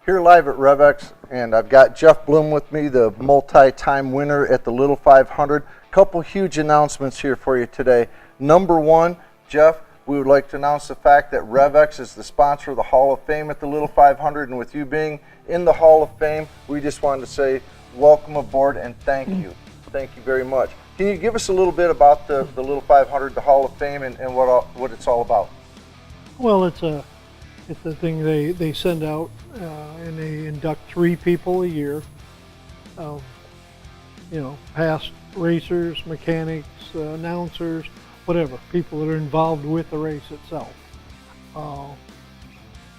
Here live at Rev X, and I've got Jeff Bloom with me, the multi-time winner at the Little 500. Couple huge announcements here for you today. Number one, Jeff, we would like to announce the fact that Rev X is the sponsor of the Hall of Fame at the Little 500, and with you being in the Hall of Fame, we just wanted to say welcome aboard and thank you. Thank you very much. Can you give us a little bit about the Little 500, the Hall of Fame, and what it's all about? Well, it's a thing they send out and they induct 3 people a year. Past racers, mechanics, announcers, whatever, people that are involved with the race itself.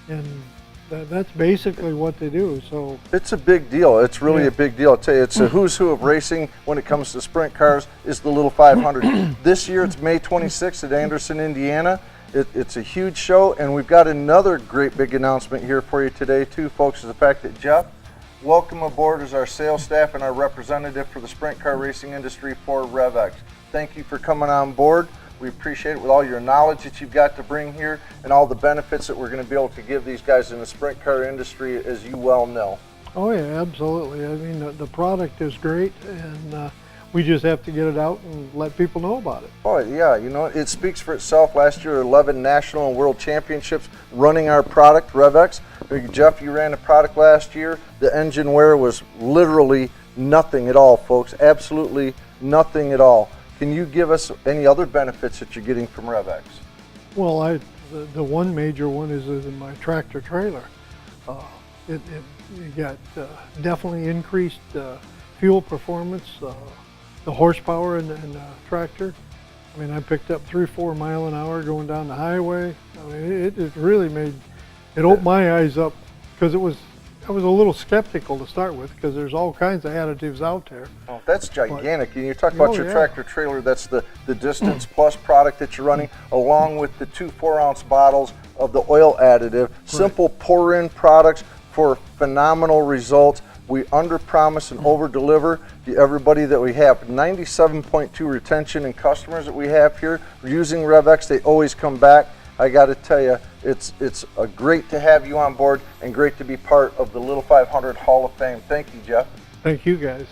And that's basically what they do. So it's a big deal. It's really a big deal. I'll tell you, it's a who's who of racing when it comes to sprint cars is the Little 500. This year it's May 26th at Anderson, Indiana. It's a huge show, and we've got another great big announcement here for you today too, folks, is the fact that Jeff, welcome aboard as our sales staff and our representative for the sprint car racing industry for Rev X. Thank you for coming on board. We appreciate it with all your knowledge that you've got to bring here and all the benefits that we're going to be able to give these guys in the sprint car industry, as you well know. Oh yeah, absolutely. I mean, the product is great, and we just have to get it out and let people know about it. Oh yeah, you know, it speaks for itself. Last year, 11 national and world championships running our product, Rev X. Jeff, you ran the product last year. The engine wear was literally nothing at all, folks. Absolutely nothing at all. Can you give us any other benefits that you're getting from Rev X? Well, the one major one is in my tractor trailer. It got definitely increased fuel performance, the horsepower in the tractor. I mean, I picked up 3-4 miles an hour going down the highway. I mean, it really opened my eyes up, because I was a little skeptical to start with, because there's all kinds of additives out there. Oh, that's gigantic. And you talk about your tractor trailer, that's the Distance Plus product that you're running, along with the 2 4-ounce bottles of the oil additive. Simple pour-in products for phenomenal results. We under-promise and over-deliver to everybody that we have. 97.2 retention in customers that we have here using Rev X. They always come back. I got to tell you, it's great to have you on board and great to be part of the Little 500 Hall of Fame. Thank you, Jeff. Thank you, guys.